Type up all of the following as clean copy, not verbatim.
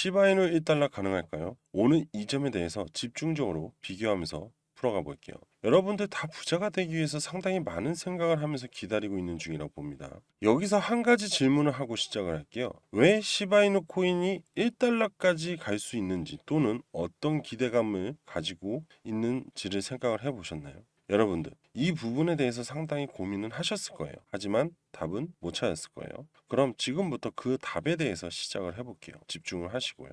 시바이누 1달러 가능할까요? 오늘 이 점에 대해서 집중적으로 비교하면서 풀어가 볼게요. 여러분들 다 부자가 되기 위해서 상당히 많은 생각을 하면서 기다리고 있는 중이라고 봅니다. 여기서 한 가지 질문을 하고 시작을 할게요. 왜 시바이누 코인이 1달러까지 갈 수 있는지 또는 어떤 기대감을 가지고 있는지를 생각을 해보셨나요? 여러분들 이 부분에 대해서 상당히 고민은 하셨을 거예요. 하지만 답은 못 찾았을 거예요. 그럼 지금부터 그 답에 대해서 시작을 해볼게요. 집중을 하시고요.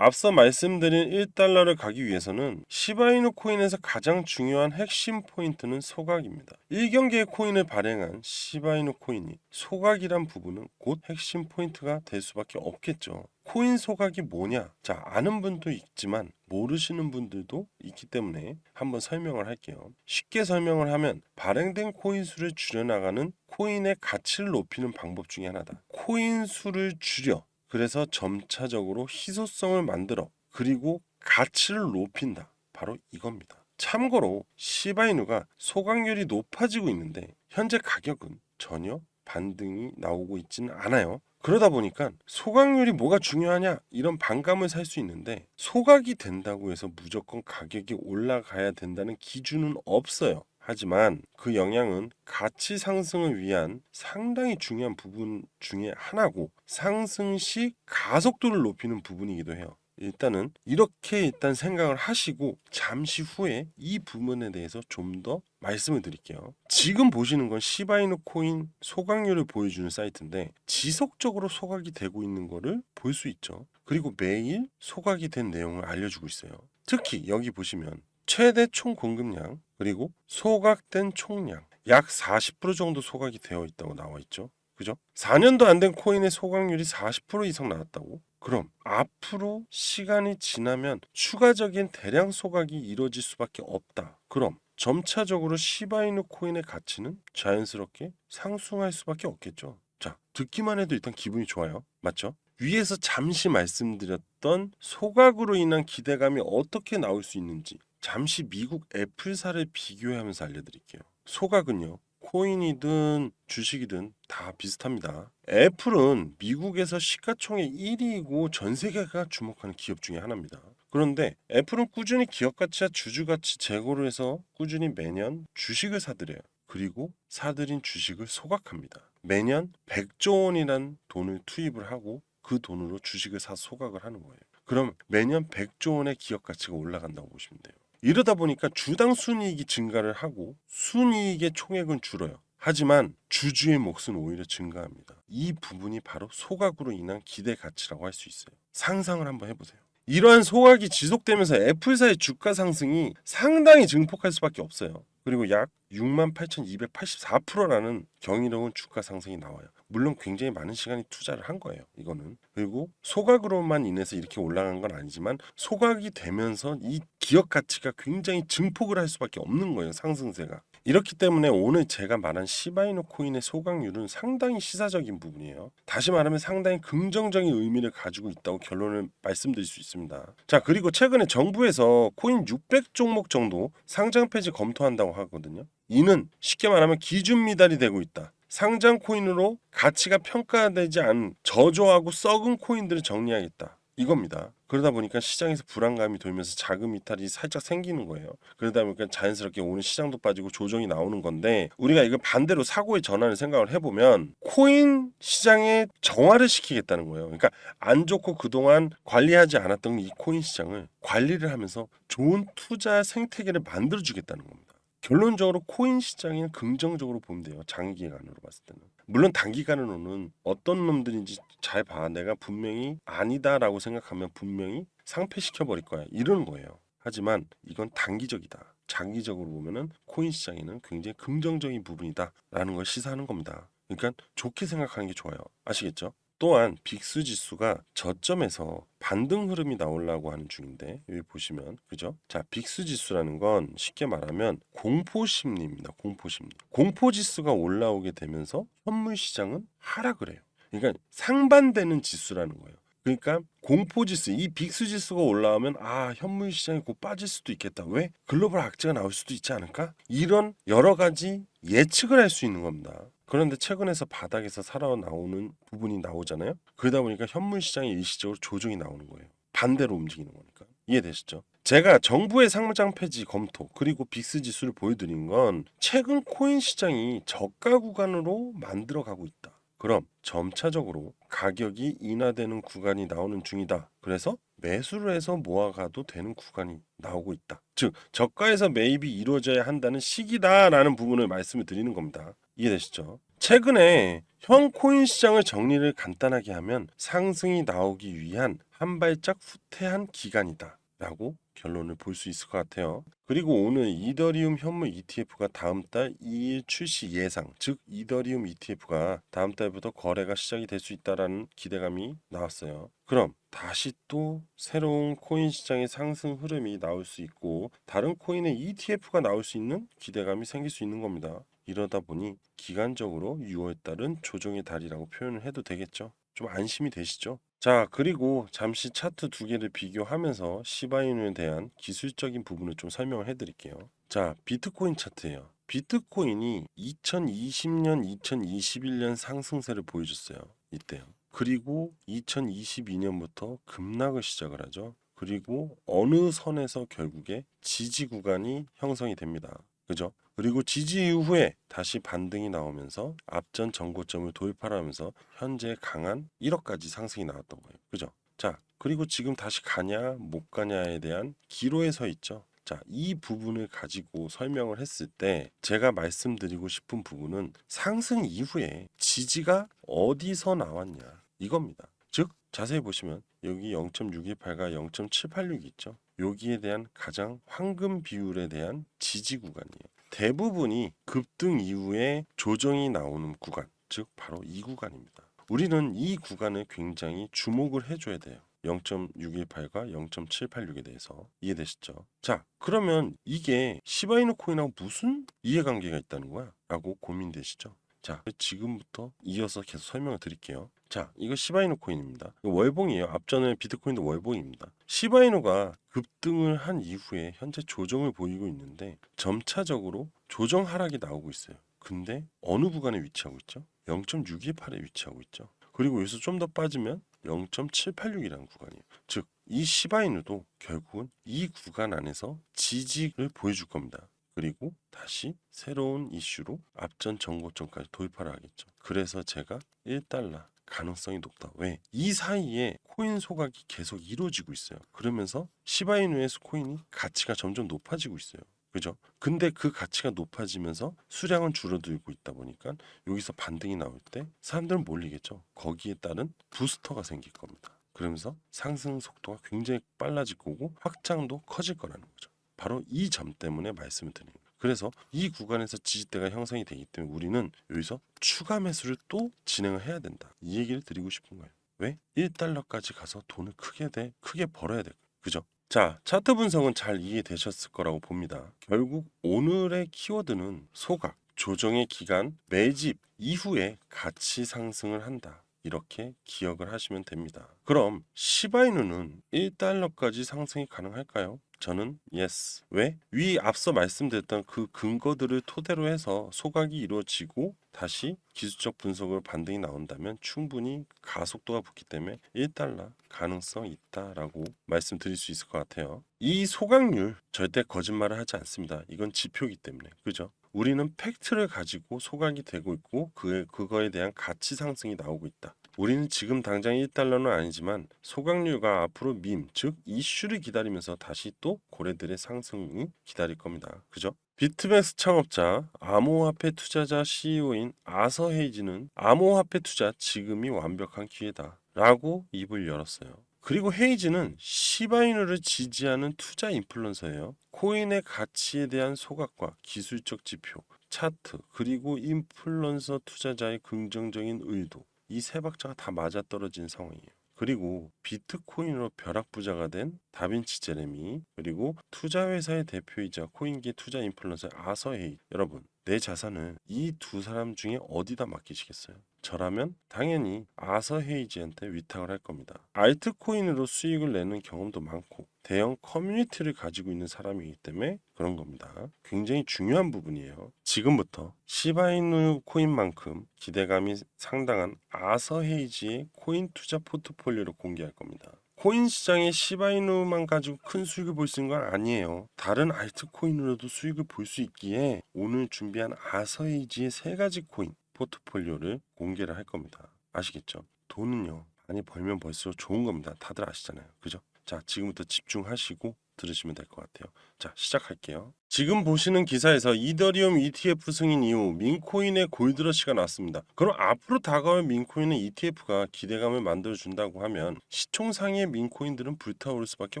앞서 말씀드린 1달러를 가기 위해서는 시바이누 코인에서 가장 중요한 핵심 포인트는 소각입니다. 1경기의 코인을 발행한 시바이누 코인이 소각이란 부분은 곧 핵심 포인트가 될 수밖에 없겠죠. 코인 소각이 뭐냐? 자, 아는 분도 있지만 모르시는 분들도 있기 때문에 한번 설명을 할게요. 쉽게 설명을 하면 발행된 코인 수를 줄여나가는 코인의 가치를 높이는 방법 중에 하나다. 코인 수를 줄여 그래서 점차적으로 희소성을 만들어 그리고 가치를 높인다. 바로 이겁니다. 참고로 시바이누가 소각률이 높아지고 있는데 현재 가격은 전혀 반등이 나오고 있지는 않아요. 그러다 보니까 소각률이 뭐가 중요하냐 이런 반감을 살 수 있는데 소각이 된다고 해서 무조건 가격이 올라가야 된다는 기준은 없어요. 하지만 그 영향은 가치 상승을 위한 상당히 중요한 부분 중에 하나고 상승 시 가속도를 높이는 부분이기도 해요. 일단은 이렇게 생각을 하시고 잠시 후에 이 부분에 대해서 좀 더 말씀을 드릴게요. 지금 보시는 건 시바이누 코인 소각률을 보여주는 사이트인데 지속적으로 소각이 되고 있는 거를 볼 수 있죠. 그리고 매일 소각이 된 내용을 알려주고 있어요. 특히 여기 보시면 최대 총 공급량 그리고 소각된 총량 약 40% 정도 소각이 되어 있다고 나와 있죠. 그죠? 4년도 안 된 코인의 소각률이 40% 이상 나왔다고? 그럼 앞으로 시간이 지나면 추가적인 대량 소각이 이루어질 수밖에 없다. 그럼 점차적으로 시바이누 코인의 가치는 자연스럽게 상승할 수밖에 없겠죠. 자, 듣기만 해도 일단 기분이 좋아요. 맞죠? 위에서 잠시 말씀드렸던 소각으로 인한 기대감이 어떻게 나올 수 있는지 잠시 미국 애플사를 비교하면서 알려드릴게요. 소각은요. 코인이든 주식이든 다 비슷합니다. 애플은 미국에서 시가총액 1위이고 전 세계가 주목하는 기업 중에 하나입니다. 그런데 애플은 꾸준히 기업 가치와 주주 가치 제고를 해서 꾸준히 매년 주식을 사들여요. 그리고 사들인 주식을 소각합니다. 매년 100조 원이란 돈을 투입을 하고 그 돈으로 주식을 사 소각을 하는 거예요. 그럼 매년 100조 원의 기업 가치가 올라간다고 보시면 돼요. 이러다 보니까 주당 순이익이 증가를 하고 순이익의 총액은 줄어요. 하지만 주주의 몫은 오히려 증가합니다. 이 부분이 바로 소각으로 인한 기대 가치라고 할 수 있어요. 상상을 한번 해보세요. 이러한 소각이 지속되면서 애플사의 주가 상승이 상당히 증폭할 수밖에 없어요. 그리고 약 68,284%라는 경이로운 주가 상승이 나와요. 물론 굉장히 많은 시간이 투자를 한 거예요. 이거는. 그리고 소각으로만 인해서 이렇게 올라간 건 아니지만 소각이 되면서 이 기업 가치가 굉장히 증폭을 할 수밖에 없는 거예요. 상승세가. 이렇기 때문에 오늘 제가 말한 시바이누 코인의 소각률은 상당히 시사적인 부분이에요. 다시 말하면 상당히 긍정적인 의미를 가지고 있다고 결론을 말씀드릴 수 있습니다. 자, 그리고 최근에 정부에서 코인 600 종목 정도 상장 폐지 검토한다고 하거든요. 이는 쉽게 말하면 기준 미달이 되고 있다. 상장 코인으로 가치가 평가되지 않은 저조하고 썩은 코인들을 정리하겠다. 이겁니다. 그러다 보니까 시장에서 불안감이 돌면서 자금 이탈이 살짝 생기는 거예요. 그러다 보니까 자연스럽게 오늘 시장도 빠지고 조정이 나오는 건데 우리가 이거 반대로 사고의 전환을 생각을 해보면 코인 시장에 정화를 시키겠다는 거예요. 그러니까 안 좋고 그동안 관리하지 않았던 이 코인 시장을 관리를 하면서 좋은 투자 생태계를 만들어주겠다는 겁니다. 결론적으로 코인 시장에는 긍정적으로 보면 돼요. 장기간으로 봤을 때는. 물론 단기간으로는 어떤 놈들인지 잘 봐. 내가 분명히 아니다라고 생각하면 분명히 상폐시켜 버릴 거야. 이러는 거예요. 하지만 이건 단기적이다. 장기적으로 보면은 코인 시장에는 굉장히 긍정적인 부분이다라는 걸 시사하는 겁니다. 그러니까 좋게 생각하는 게 좋아요. 아시겠죠? 또한 빅스 지수가 저점에서 반등 흐름이 나오려고 하는 중인데 여기 보시면 그죠? 자, 빅스 지수라는 건 쉽게 말하면 공포 심리입니다. 공포 심리. 공포 지수가 올라오게 되면서 현물 시장은 하락을 해요. 그러니까 상반되는 지수라는 거예요. 그러니까 공포지수, 이 빅스지수가 올라오면 현물 시장이 곧 빠질 수도 있겠다. 왜? 글로벌 악재가 나올 수도 있지 않을까? 이런 여러 가지 예측을 할 수 있는 겁니다. 그런데 최근에서 바닥에서 살아나오는 부분이 나오잖아요. 그러다 보니까 현물 시장이 일시적으로 조정이 나오는 거예요. 반대로 움직이는 거니까. 이해되시죠? 제가 정부의 상장 폐지 검토 그리고 빅스 지수를 보여드린 건 최근 코인 시장이 저가 구간으로 만들어가고 있다. 그럼 점차적으로 가격이 인하되는 구간이 나오는 중이다. 그래서 매수를 해서 모아가도 되는 구간이 나오고 있다. 즉 저가에서 매입이 이루어져야 한다는 시기다라는 부분을 말씀을 드리는 겁니다. 이해되시죠? 최근에 현 코인 시장을 정리를 간단하게 하면 상승이 나오기 위한 한 발짝 후퇴한 기간이다 라고 결론을 볼 수 있을 것 같아요. 그리고 오늘 이더리움 현물 ETF가 다음 달 2일 출시 예상, 즉 이더리움 ETF가 다음 달부터 거래가 시작이 될 수 있다라는 기대감이 나왔어요. 그럼 다시 또 새로운 코인 시장의 상승 흐름이 나올 수 있고 다른 코인의 ETF가 나올 수 있는 기대감이 생길 수 있는 겁니다. 이러다 보니 기간적으로 6월 달은 조정의 달이라고 표현을 해도 되겠죠. 좀 안심이 되시죠? 자, 그리고 잠시 차트 두 개를 비교하면서 시바이누에 대한 기술적인 부분을 좀 설명을 해드릴게요. 자, 비트코인 차트예요. 비트코인이 2020년, 2021년 상승세를 보여줬어요. 이때요. 그리고 2022년부터 급락을 시작을 하죠. 그리고 어느 선에서 결국에 지지 구간이 형성이 됩니다. 그죠? 그리고 지지 이후에 다시 반등이 나오면서 앞전 전고점을 돌파하면서 현재 강한 1억까지 상승이 나왔던 거예요. 그죠? 자, 그리고 지금 다시 가냐 못 가냐에 대한 기로에 서 있죠. 자, 이 부분을 가지고 설명을 했을 때 제가 말씀드리고 싶은 부분은 상승 이후에 지지가 어디서 나왔냐 이겁니다. 즉 자세히 보시면 여기 0.618과 0.786이 있죠. 여기에 대한 가장 황금 비율에 대한 지지 구간이에요. 대부분이 급등 이후에 조정이 나오는 구간, 즉 바로 이 구간입니다. 우리는 이 구간을 굉장히 주목을 해줘야 돼요. 0.618과 0.786에 대해서 이해되시죠? 자, 그러면 이게 시바이누 코인하고 무슨 이해관계가 있다는 거야? 라고 고민되시죠? 자, 지금부터 이어서 계속 설명을 드릴게요. 자, 이거 시바이누 코인입니다. 이거 월봉이에요. 앞전에 비트코인도 월봉입니다. 시바이누가 급등을 한 이후에 현재 조정을 보이고 있는데 점차적으로 조정 하락이 나오고 있어요. 근데 어느 구간에 위치하고 있죠? 0.618에 위치하고 있죠. 그리고 여기서 좀 더 빠지면 0.786이라는 구간이에요. 즉, 이 시바이누도 결국은 이 구간 안에서 지지를 보여줄 겁니다. 그리고 다시 새로운 이슈로 앞전 정고점까지 돌파를 하겠죠. 그래서 제가 1달러 가능성이 높다. 왜? 이 사이에 코인 소각이 계속 이루어지고 있어요. 그러면서 시바이누의 코인이 가치가 점점 높아지고 있어요. 그죠? 근데 그 가치가 높아지면서 수량은 줄어들고 있다 보니까 여기서 반등이 나올 때 사람들은 몰리겠죠. 거기에 따른 부스터가 생길 겁니다. 그러면서 상승 속도가 굉장히 빨라질 거고 확장도 커질 거라는 거죠. 바로 이 점 때문에 말씀을 드리는 거예요. 그래서 이 구간에서 지지대가 형성이 되기 때문에 우리는 여기서 추가 매수를 또 진행을 해야 된다. 이 얘기를 드리고 싶은 거예요. 왜? 1달러까지 가서 돈을 크게 벌어야 돼요. 그죠? 자, 차트 분석은 잘 이해되셨을 거라고 봅니다. 결국 오늘의 키워드는 소각, 조정의 기간, 매집 이후에 가치 상승을 한다. 이렇게 기억을 하시면 됩니다. 그럼 시바이누는 1달러까지 상승이 가능할까요? 저는 yes. 왜? 위 앞서 말씀드렸던 그 근거들을 토대로 해서 소각이 이루어지고 다시 기술적 분석으로 반등이 나온다면 충분히 가속도가 붙기 때문에 1달러 가능성 있다라고 말씀드릴 수 있을 것 같아요. 이 소각률 절대 거짓말을 하지 않습니다. 이건 지표이기 때문에. 그죠? 우리는 팩트를 가지고 소각이 되고 있고 그거에 대한 가치 상승이 나오고 있다. 우리는 지금 당장 1달러는 아니지만 소각률과 앞으로 즉 이슈를 기다리면서 다시 또 고래들의 상승이 기다릴 겁니다. 그죠? 비트맥스 창업자 암호화폐 투자자 CEO인 아서 헤이지는 암호화폐 투자 지금이 완벽한 기회다 라고 입을 열었어요. 그리고 헤이지는 시바이누를 지지하는 투자 인플루언서예요. 코인의 가치에 대한 소각과 기술적 지표, 차트, 그리고 인플루언서 투자자의 긍정적인 의도 이 세 박자가 다 맞아떨어진 상황이에요. 그리고 비트코인으로 벼락부자가 된 다빈치 제레미, 그리고 투자회사의 대표이자 코인계 투자 인플루언서 아서 헤이. 여러분, 내 자산을 이 두 사람 중에 어디다 맡기시겠어요? 저라면 당연히 아서 헤이지한테 위탁을 할 겁니다. 알트코인으로 수익을 내는 경험도 많고 대형 커뮤니티를 가지고 있는 사람이기 때문에 그런 겁니다. 굉장히 중요한 부분이에요. 지금부터 시바이누 코인만큼 기대감이 상당한 아서 헤이지의 코인 투자 포트폴리오를 공개할 겁니다. 코인 시장에 시바이누만 가지고 큰 수익을 볼 수 있는 건 아니에요. 다른 알트코인으로도 수익을 볼 수 있기에 오늘 준비한 아서헤이지의 세 가지 코인 포트폴리오를 공개를 할 겁니다. 아시겠죠? 돈은요, 많이 벌면 벌수록 좋은 겁니다. 다들 아시잖아요. 그죠? 자, 지금부터 집중하시고 들으시면 될 것 같아요. 자, 시작할게요. 지금 보시는 기사에서 이더리움 ETF 승인 이후 민코인의 골드러시가 났습니다. 그럼 앞으로 다가올 민코인의 ETF가 기대감을 만들어준다고 하면 시총상의 민코인들은 불타오를 수밖에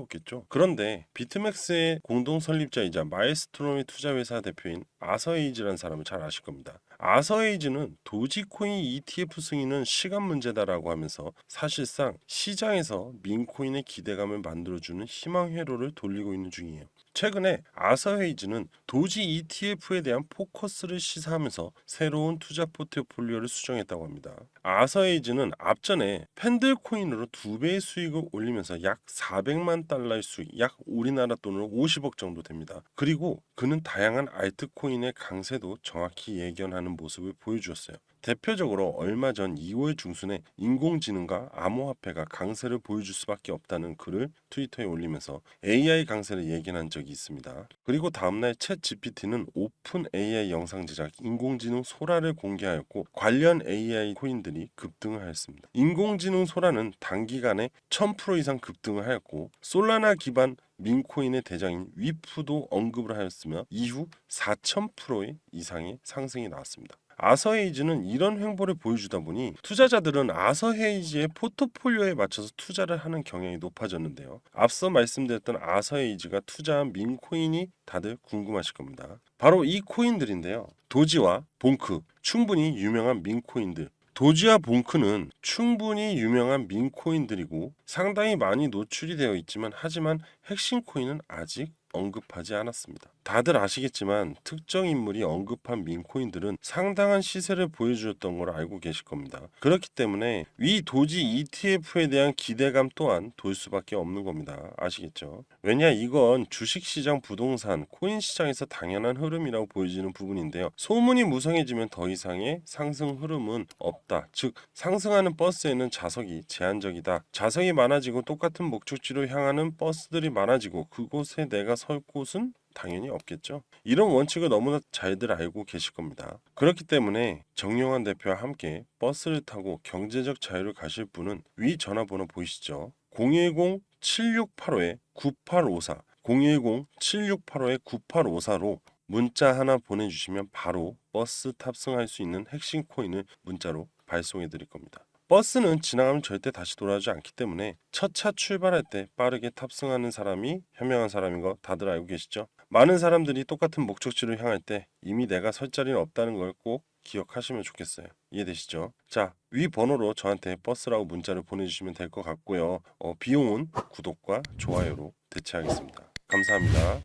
없겠죠. 그런데 비트맥스의 공동 설립자이자 마일스토롬의 투자회사 대표인 아서헤이즈라는 사람을 잘 아실 겁니다. 아서헤이즈는 도지코인 ETF 승인은 시간 문제다라고 하면서 사실상 시장에서 민코인의 기대감을 만들어주는 희망 회로를 돌리고 있는 중이에요. 최근에 아서헤이즈는 도지 ETF에 대한 포커스를 시사하면서 새로운 투자 포트폴리오를 수정했다고 합니다. 아서헤이즈는 앞전에 펜들코인으로 2배의 수익을 올리면서 약 400만 달러의 수익, 약 우리나라 돈으로 50억 정도 됩니다. 그리고 그는 다양한 알트코인의 강세도 정확히 예견하는 모습을 보여주었어요. 대표적으로 얼마 전 2월 중순에 인공지능과 암호화폐가 강세를 보여줄 수밖에 없다는 글을 트위터에 올리면서 AI 강세를 예견한 적이 있습니다. 그리고 다음날 챗 GPT는 오픈 AI 영상 제작 인공지능 소라를 공개하였고 관련 AI 코인들이 급등을 하였습니다. 인공지능 소라는 단기간에 1000% 이상 급등을 하였고 솔라나 기반 민코인의 대장인 위프도 언급을 하였으며 이후 4000% 이상의 상승이 나왔습니다. 아서헤이즈는 이런 횡보를 보여주다 보니 투자자들은 아서헤이즈의 포트폴리오에 맞춰서 투자를 하는 경향이 높아졌는데요. 앞서 말씀드렸던 아서헤이즈가 투자한 민코인이 다들 궁금하실 겁니다. 바로 이 코인들인데요. 도지와 봉크, 충분히 유명한 민코인들. 도지와 봉크는 충분히 유명한 민코인들이고 상당히 많이 노출이 되어 있지만 하지만 핵심 코인은 아직 언급하지 않았습니다. 다들 아시겠지만 특정 인물이 언급한 민코인들은 상당한 시세를 보여주었던 걸 알고 계실 겁니다. 그렇기 때문에 위 도지 ETF에 대한 기대감 또한 돌 수밖에 없는 겁니다. 아시겠죠? 왜냐 이건 주식시장, 부동산, 코인 시장에서 당연한 흐름이라고 보여지는 부분인데요. 소문이 무성해지면 더 이상의 상승 흐름은 없다. 즉 상승하는 버스에는 좌석이 제한적이다. 좌석이 많아지고 똑같은 목적지로 향하는 버스들이 많아지고 그곳에 내가 설 곳은 당연히 없겠죠. 이런 원칙을 너무나 잘들 알고 계실 겁니다. 그렇기 때문에 정용환 대표와 함께 버스를 타고 경제적 자유를 가실 분은 위 전화번호 보이시죠? 010-7685-9854 010-7685-9854로 문자 하나 보내주시면 바로 버스 탑승할 수 있는 핵심 코인을 문자로 발송해 드릴 겁니다. 버스는 지나가면 절대 다시 돌아오지 않기 때문에 첫 차 출발할 때 빠르게 탑승하는 사람이 현명한 사람인 거 다들 알고 계시죠? 많은 사람들이 똑같은 목적지로 향할 때 이미 내가 설 자리는 없다는 걸 꼭 기억하시면 좋겠어요. 이해되시죠? 자, 위 번호로 저한테 버스라고 문자를 보내주시면 될 것 같고요. 비용은 구독과 좋아요로 대체하겠습니다. 감사합니다.